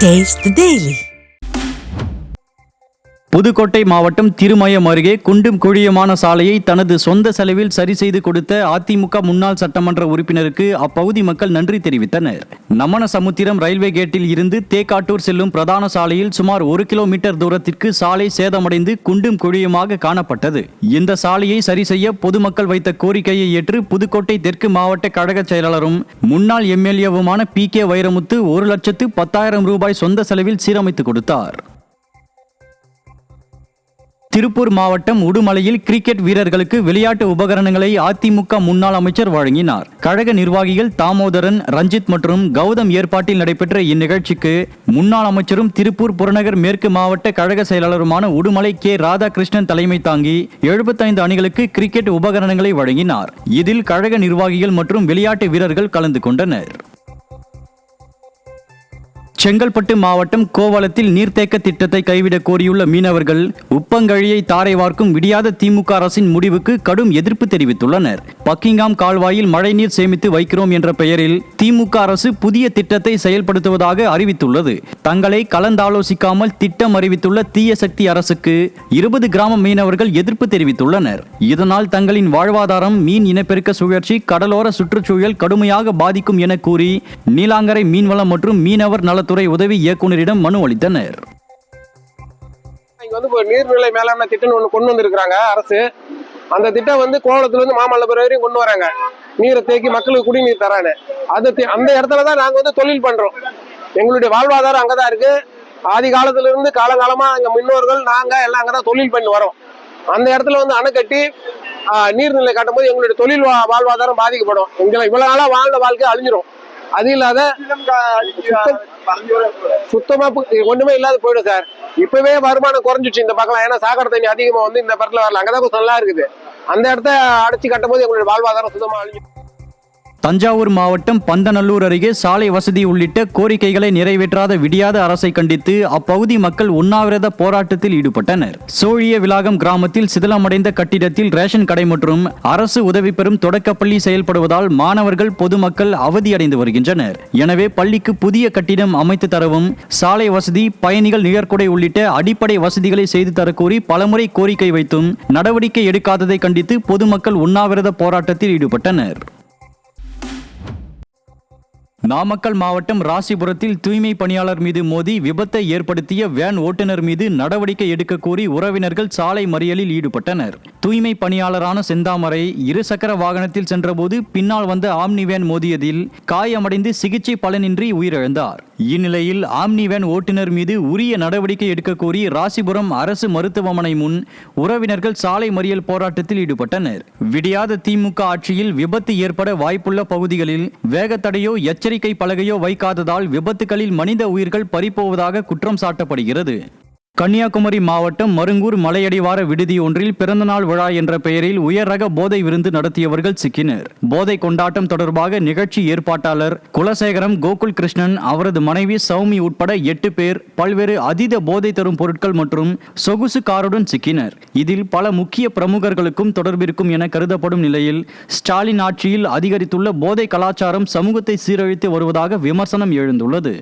Taste the Daily. Pudukkottai மாவட்டம் திருமயம் அருகே குண்டும் குழியுமான சாலையை தனது சொந்த செலவில் சரி செய்து கொடுத்த அதிமுக முன்னாள் சட்டமன்ற உறுப்பினருக்கு அப்பகுதி மக்கள் நன்றி தெரிவித்தனர். நமனசமுத்திரம் ரயில்வே கேட்டில் இருந்து தேக்காட்டூர் செல்லும் பிரதான சாலையில் சுமார் 1 கிலோமீட்டர் தூரத்திற்கு சாலை சேதமடைந்து குண்டும் குழியுமாக காணப்பட்டது. இந்த சாலையை சரி செய்ய பொதுமக்கள் வைத்த கோரிக்கையை ஏற்று புதுக்கோட்டை தெற்கு மாவட்ட கழக செயலாளரும் முன்னாள் எம்எல்ஏவுமான PK வைரமுத்து 1,10,000 ரூபாய் சொந்த செலவில் சீரமைத்து கொடுத்தார். திருப்பூர் மாவட்டம் உடுமலையில் கிரிக்கெட் வீரர்களுக்கு விளையாட்டு உபகரணங்களை அதிமுக முன்னாள் அமைச்சர் வழங்கினார். கழக நிர்வாகிகள் தாமோதரன், ரஞ்சித் மற்றும் கௌதம் ஏற்பாட்டில் நடைபெற்ற இந்நிகழ்ச்சிக்கு முன்னாள் அமைச்சரும் திருப்பூர் புறநகர் மேற்கு மாவட்ட கழக செயலாளருமான உடுமலை K. ராதாகிருஷ்ணன் தலைமை தாங்கி 75 அணிகளுக்கு கிரிக்கெட் உபகரணங்களை வழங்கினார். இதில் கழக நிர்வாகிகள் மற்றும் விளையாட்டு வீரர்கள் கலந்து கொண்டனர். செங்கல்பட்டு மாவட்டம் கோவளத்தில் நீர்த்தேக்க திட்டத்தை கைவிடக் கோரியுள்ள மீனவர்கள் உப்பங்கழியை தாரை வார்க்கும் விடியாத திமுக அரசின் முடிவுக்கு கடும் எதிர்ப்பு தெரிவித்துள்ளனர். பக்கிங்காம் கால்வாயில் மழைநீர் சேமித்து வைக்கிறோம் என்ற பெயரில் திமுக அரசு புதிய திட்டத்தை செயல்படுத்துவதாக அறிவித்துள்ளது. தங்களை கலந்தாலோசிக்காமல் திட்டம் அறிவித்துள்ள தீய சக்தி அரசுக்கு 20 கிராம மீனவர்கள் எதிர்ப்பு தெரிவித்துள்ளனர். இதனால் தங்களின் வாழ்வாதாரம், மீன் இனப்பெருக்க சுழற்சி, கடலோர சுற்றுச்சூழல் கடுமையாக பாதிக்கும் என கூறி நீலாங்கரை மீன்வளம் மற்றும் மீனவர் நலத்துறை உதவி இயக்குநரிடம் மனு அளித்தனர். நீர்நிலை மேலாண்மை திட்டம் ஒன்று கொண்டு வந்திருக்கிறாங்க அரசு. அந்த திட்டம் கோவளத்துல இருந்து மாமல்லபுரம் வரையும் கொண்டு வராங்க. நீரை தேக்கி மக்களுக்கு குடிநீர் தரானு. அந்த இடத்துலதான் நாங்க தொழில் பண்றோம். எங்களுடைய வாழ்வாதாரம் அங்கதான் இருக்கு. ஆதி காலத்துல இருந்து காலங்காலமா எங்க முன்னோர்கள் நாங்க எல்லாம் அங்கதான் தொழில் பண்ணி வரோம். அந்த இடத்துல அணை கட்டி நீர்நிலை கட்டும் போது எங்களுடைய தொழில் வாழ்வாதாரம் பாதிக்கப்படும். எங்களை இவ்வளவு நாளா வாழ்ந்த வாழ்க்கை அழிஞ்சிரும். அது இல்லாத சுத்தமா ஒண்ணுமே இல்லாத போயிடும் சார். இப்பவே வருமானம் குறைஞ்சிச்சு இந்த பக்கம். ஏன்னா சாக்கடை தண்ணி அதிகமா இந்த பக்கத்துல வரல. அங்கதான் கொஞ்சம் நல்லா இருக்குது. அந்த இடத்த அடைச்சு கட்டும் போது எங்களுடைய வாழ்வாதாரம் சுத்தமா அழிஞ்சு. தஞ்சாவூர் மாவட்டம் பந்தநல்லூர் அருகே சாலை வசதி உள்ளிட்ட கோரிக்கைகளை நிறைவேற்றாத விடியாத அரசை கண்டித்து அப்பகுதி மக்கள் உண்ணாவிரத போராட்டத்தில் ஈடுபட்டனர். சோழிய விலாகம் கிராமத்தில் சிதிலமடைந்த கட்டிடத்தில் ரேஷன் கடை மற்றும் அரசு உதவி பெறும் தொடக்கப்பள்ளி செயல்படுவதால் மாணவர்கள், பொதுமக்கள் அவதியடைந்து வருகின்றனர். எனவே பள்ளிக்கு புதிய கட்டிடம் அமைத்து தரவும், சாலை வசதி, பயணிகள் நிழற்குடை உள்ளிட்ட அடிப்படை வசதிகளை செய்து தரக்கோரி பலமுறை கோரிக்கை வைத்தும் நடவடிக்கை எடுக்காததை கண்டித்து பொதுமக்கள் உண்ணாவிரத போராட்டத்தில் ஈடுபட்டனர். நாமக்கல் மாவட்டம் ராசிபுரத்தில் தூய்மை பணியாளர் மீது மோதி விபத்தை ஏற்படுத்திய வேன் ஓட்டுநர் மீது நடவடிக்கை எடுக்க கோரி உறவினர்கள் சாலை மறியலில் ஈடுபட்டனர். தூய்மை பணியாளரான செந்தாமரை இருசக்கர வாகனத்தில் சென்றபோது பின்னால் வந்த ஆம்னி வேன் மோதியதில் காயமடைந்து சிகிச்சை பலனின்றி உயிரிழந்தார். இந்நிலையில் ஆம்னி வேன் ஓட்டுநர் மீது உரிய நடவடிக்கை எடுக்க கோரி ராசிபுரம் அரசு மருத்துவமனை முன் உறவினர்கள் சாலை மறியல் போராட்டத்தில் ஈடுபட்டனர். விடியாத திமுக ஆட்சியில் விபத்து ஏற்பட வாய்ப்புள்ள பகுதிகளில் வேகத்தடையோ எச்சரிக்கை பலகையோ வைக்காததால் விபத்துகளில் மனித உயிர்கள் பறிப்போவதாக குற்றம் சாட்டப்படுகிறது. கன்னியாகுமரி மாவட்டம் மருங்கூர் மலையடிவார விடுதி ஒன்றில் பிறந்தநாள் விழா என்ற பெயரில் உயர் ரக போதை விருந்து நடத்தியவர்கள் சிக்கினர். போதை கொண்டாட்டம் தொடர்பாக நிகழ்ச்சி ஏற்பாட்டாளர் குலசேகரம் கோகுல் கிருஷ்ணன், அவரது மனைவி சௌமி உட்பட 8 பேர் பல்வேறு அதீத போதை தரும் பொருட்கள் மற்றும் சொகுசு காருடன் சிக்கினர். இதில் பல முக்கிய பிரமுகர்களுக்கும் தொடர்பிருக்கும் என கருதப்படும் நிலையில் ஸ்டாலின் ஆட்சியில் அதிகரித்துள்ள போதை கலாச்சாரம் சமூகத்தை சீரழித்து வருவதாக விமர்சனம் எழுந்துள்ளது.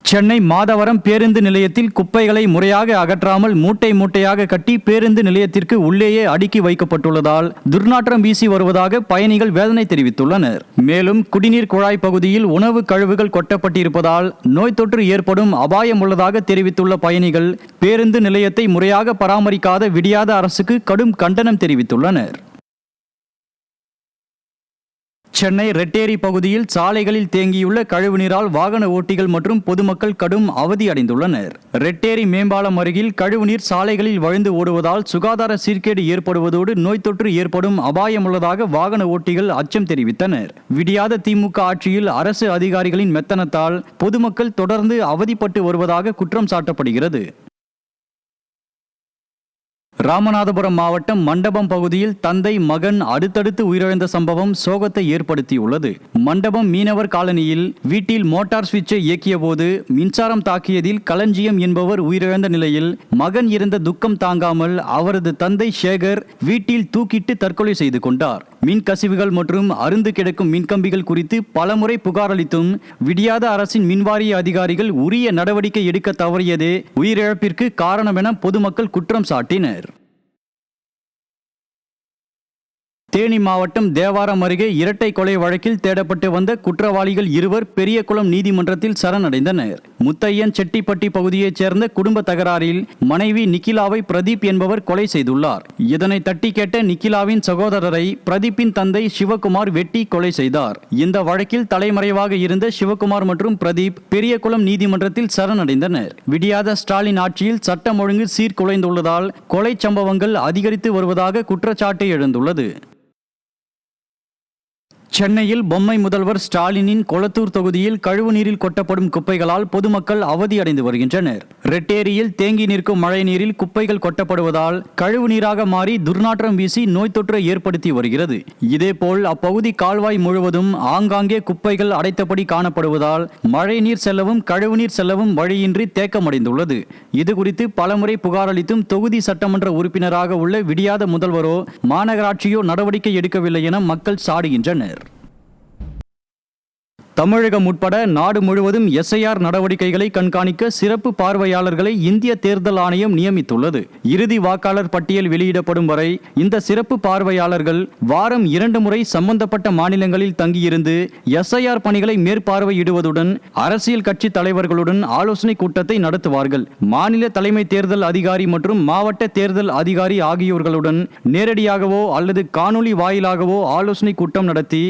சென்னை மாதவரம் பேருந்து நிலையத்தில் குப்பைகளை முறையாக அகற்றாமல் மூட்டை மூட்டையாக கட்டி பேருந்து நிலையத்திற்கு உள்ளேயே அடுக்கி வைக்கப்பட்டுள்ளதால் துர்நாற்றம் வீசி வருவதாக பயணிகள் வேதனை தெரிவித்துள்ளனர். மேலும் குடிநீர் குழாய் பகுதியில் உணவு கழிவுகள் கொட்டப்பட்டிருப்பதால் நோய் தொற்று ஏற்படும் அபாயம் உள்ளதாக தெரிவித்துள்ள பயணிகள் பேருந்து நிலையத்தை முறையாக பராமரிக்காத விடியாத அரசுக்கு கடும் கண்டனம் தெரிவித்துள்ளனர். சென்னை ரெட்டேரி பகுதியில் சாலைகளில் தேங்கியுள்ள கழிவுநீரால் வாகன ஓட்டிகள் மற்றும் பொதுமக்கள் கடும் அவதி அடைந்துள்ளனர். ரெட்டேரி மேம்பாலம் அருகில் கழிவுநீர் சாலைகளில் வழிந்து ஓடுவதால் சுகாதார சீர்கேடு ஏற்படுவதோடு நோய் தொற்று ஏற்படும் அபாயம் உள்ளதாக வாகன ஓட்டிகள் அச்சம் தெரிவித்தனர். விடியாத திமுக ஆட்சியில் அரசு அதிகாரிகளின் மெத்தனத்தால் பொதுமக்கள் தொடர்ந்து அவதிப்பட்டு வருவதாக குற்றம் சாட்டப்படுகிறது. ராமநாதபுரம் மாவட்டம் மண்டபம் பகுதியில் தந்தை, மகன் அடுத்தடுத்து உயிரிழந்த சம்பவம் சோகத்தை ஏற்படுத்தியுள்ளது. மண்டபம் மீனவர் காலனியில் வீட்டில் மோட்டார் சுவிட்சை இயக்கிய போது மின்சாரம் தாக்கியதில் களஞ்சியம் என்பவர் உயிரிழந்த நிலையில் மகன் இருந்த துக்கம் தாங்காமல் அவரது தந்தை சேகர் வீட்டில் தூக்கிட்டு தற்கொலை செய்து கொண்டார். மின் கசிவுகள் மற்றும் அருந்து கிடக்கும் மின்கம்பிகள் குறித்து பலமுறை புகார் அளித்தும் விடியாத அரசின் மின்வாரிய அதிகாரிகள் உரிய நடவடிக்கை எடுக்க தவறியதே உயிரிழப்பிற்கு காரணம் என பொதுமக்கள் குற்றம் சாட்டினர். தேனி மாவட்டம் தேவாரம் அருகே இரட்டை கொலை வழக்கில் தேடப்பட்டு வந்த குற்றவாளிகள் இருவர் பெரியகுளம் நீதிமன்றத்தில் சரணடைந்தனர். முத்தையன் செட்டிப்பட்டி பகுதியைச் சேர்ந்த குடும்ப தகராறில் மனைவி நிக்கிலாவை பிரதீப் என்பவர் கொலை செய்துள்ளார். இதனை தட்டி கேட்ட நிக்கிலாவின் சகோதரரை பிரதீப்பின் தந்தை சிவகுமார் வெட்டி கொலை செய்தார். இந்த வழக்கில் தலைமறைவாக இருந்த சிவகுமார் மற்றும் பிரதீப் பெரியகுளம் நீதிமன்றத்தில் சரணடைந்தனர். விடியாத ஸ்டாலின் ஆட்சியில் சட்டம் ஒழுங்கு சீர்குலைந்துள்ளதால் கொலை சம்பவங்கள் அதிகரித்து வருவதாக குற்றச்சாட்டு எழுந்துள்ளது. சென்னையில் பொம்மை முதல்வர் ஸ்டாலினின் கொளத்தூர் தொகுதியில் கழிவுநீரில் கொட்டப்படும் குப்பைகளால் பொதுமக்கள் அவதியடைந்து வருகின்றனர். ரெட்டேரியில் தேங்கி நிற்கும் மழை நீரில் குப்பைகள் கொட்டப்படுவதால் கழிவுநீராக மாறி துர்நாற்றம் வீசி நோய் தொற்றை ஏற்படுத்தி வருகிறது. இதேபோல் அப்பகுதி கால்வாய் முழுவதும் ஆங்காங்கே குப்பைகள் அடைத்தபடி காணப்படுவதால் மழை நீர் செல்லவும் கழிவுநீர் செல்லவும் வழியின்றி தேக்கமடைந்துள்ளது. இதுகுறித்து பலமுறை புகார் அளித்தும் தொகுதி சட்டமன்ற உறுப்பினராக உள்ள விடியாத முதல்வரோ மாநகராட்சியோ நடவடிக்கை எடுக்கவில்லை என மக்கள் சாடுகின்றனர். தமிழகம் உட்பட நாடு முழுவதும் SIR நடவடிக்கைகளை கண்காணிக்க சிறப்பு பார்வையாளர்களை இந்திய தேர்தல் ஆணையம் நியமித்துள்ளது. இறுதி வாக்காளர் பட்டியல் வெளியிடப்படும் வரை இந்த சிறப்பு பார்வையாளர்கள் வாரம் 2 முறை சம்பந்தப்பட்ட மாநிலங்களில் தங்கியிருந்து SIR பணிகளை மேற்பார்வையிடுவதுடன் அரசியல் கட்சி தலைவர்களுடன் ஆலோசனை கூட்டத்தை நடத்துவார்கள். மாநில தலைமை தேர்தல் அதிகாரி மற்றும் மாவட்ட தேர்தல் அதிகாரி ஆகியோர்களுடன் நேரடியாகவோ அல்லது காணொலி வாயிலாகவோ ஆலோசனை கூட்டம் நடத்தி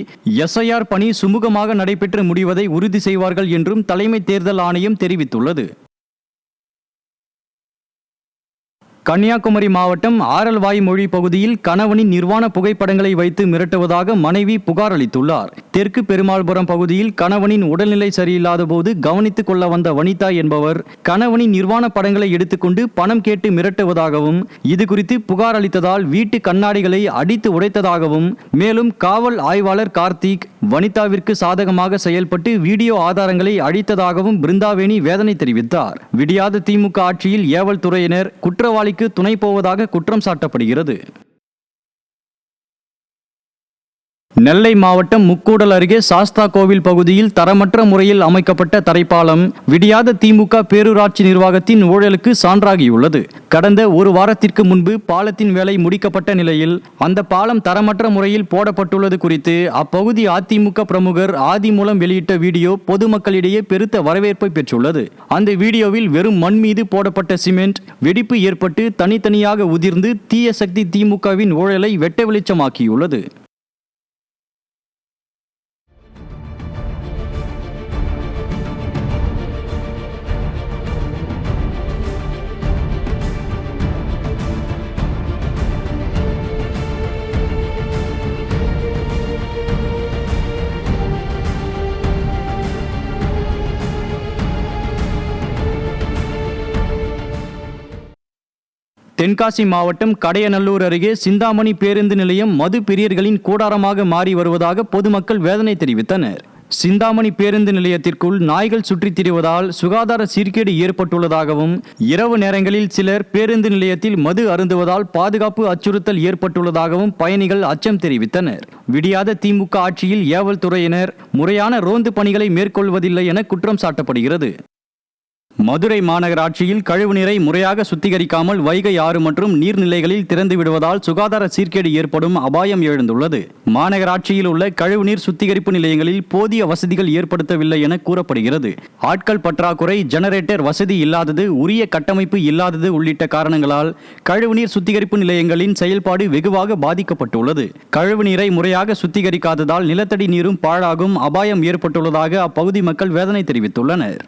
SIR பணி சுமூகமாக நடைபெற்று முடிவதை உறுதி செய்வார்கள் என்றும் தலைமை தேர்தல் ஆணையம் தெரிவித்துள்ளது. கன்னியாகுமரி மாவட்டம் ஆரல்வாய்மொழி பகுதியில் கணவனின் நிர்வாண புகைப்படங்களை வைத்து மிரட்டுவதாக மனைவி புகார் அளித்துள்ளார். தெற்கு பெருமாள்புரம் பகுதியில் கணவனின் உடல்நிலை சரியில்லாத போது கவனித்துக் கொள்ள வந்த வனிதா என்பவர் கணவனின் நிர்வாண படங்களை எடுத்துக்கொண்டு பணம் கேட்டு மிரட்டுவதாகவும் இதுகுறித்து புகார் அளித்ததால் வீட்டு கண்ணாடிகளை அடித்து உடைத்ததாகவும் மேலும் காவல் ஆய்வாளர் கார்த்திக் வனிதாவிற்கு சாதகமாக செயல்பட்டு வீடியோ ஆதாரங்களை அழித்ததாகவும் பிருந்தாவேணி வேதனை தெரிவித்தார். விடியாத திமுக ஆட்சியில் ஏவல் துறையினர் குற்றவாளி துணை போவதாக குற்றம் சாட்டப்படுகிறது. நெல்லை மாவட்டம் முக்கூடல் அருகே சாஸ்தா கோவில் பகுதியில் தரமற்ற முறையில் அமைக்கப்பட்ட தரைப்பாலம் விடியாத திமுக பேரூராட்சி நிர்வாகத்தின் ஊழலுக்கு சான்றாகியுள்ளது. கடந்த ஒரு வாரத்திற்கு முன்பு பாலத்தின் வேலை முடிக்கப்பட்ட நிலையில் அந்த பாலம் தரமற்ற முறையில் போடப்பட்டுள்ளது குறித்து அப்பகுதி அதிமுக பிரமுகர் ஆதி மூலம் வெளியிட்ட வீடியோ பொதுமக்களிடையே பெருத்த வரவேற்பை பெற்றுள்ளது. அந்த வீடியோவில் வெறும் மண் மீது போடப்பட்ட சிமெண்ட் வெடிப்பு ஏற்பட்டு தனித்தனியாக உதிர்ந்து தீய சக்தி திமுகவின் ஊழலை வெட்ட வெளிச்சமாக்கியுள்ளது. தென்காசி மாவட்டம் கடையநல்லூர் அருகே சிந்தாமணி பேருந்து நிலையம் மது பிரியர்களின் கூடாரமாக மாறி வருவதாக பொதுமக்கள் வேதனை தெரிவித்தனர். சிந்தாமணி பேருந்து நிலையத்திற்குள் நாய்கள் சுற்றித் திரிவதால் சுகாதார சீர்கேடு ஏற்பட்டுள்ளதாகவும் இரவு நேரங்களில் சிலர் பேருந்து நிலையத்தில் மது அருந்துவதால் பாதுகாப்பு அச்சுறுத்தல் ஏற்பட்டுள்ளதாகவும் பயணிகள் அச்சம் தெரிவித்தனர். விடியாத திமுக ஆட்சியில் ஏவல் துறையினர் முறையான ரோந்து பணிகளை மேற்கொள்வதில்லை என குற்றம் சாட்டப்படுகிறது. மதுரை மாநகராட்சியில் கழிவுநீரை முறையாக சுத்திகரிக்காமல் வைகை ஆறு மற்றும் நீர்நிலைகளில் திறந்து விடுவதால் சுகாதார சீர்கேடு ஏற்படும் அபாயம் எழுந்துள்ளது. மாநகராட்சியில் உள்ள கழிவுநீர் சுத்திகரிப்பு நிலையங்களில் போதிய வசதிகள் ஏற்படுத்தவில்லை என கூறப்படுகிறது. ஆட்கள் பற்றாக்குறை, ஜெனரேட்டர் வசதி இல்லாதது, உரிய கட்டமைப்பு இல்லாதது உள்ளிட்ட காரணங்களால் கழிவுநீர் சுத்திகரிப்பு நிலையங்களின் செயல்பாடு வெகுவாக பாதிக்கப்பட்டுள்ளது. கழிவுநீரை முறையாக சுத்திகரிக்காததால் நிலத்தடி நீரும் பாழாகும் அபாயம் ஏற்பட்டுள்ளதாக அப்பகுதி மக்கள் வேதனை தெரிவித்துள்ளனர்.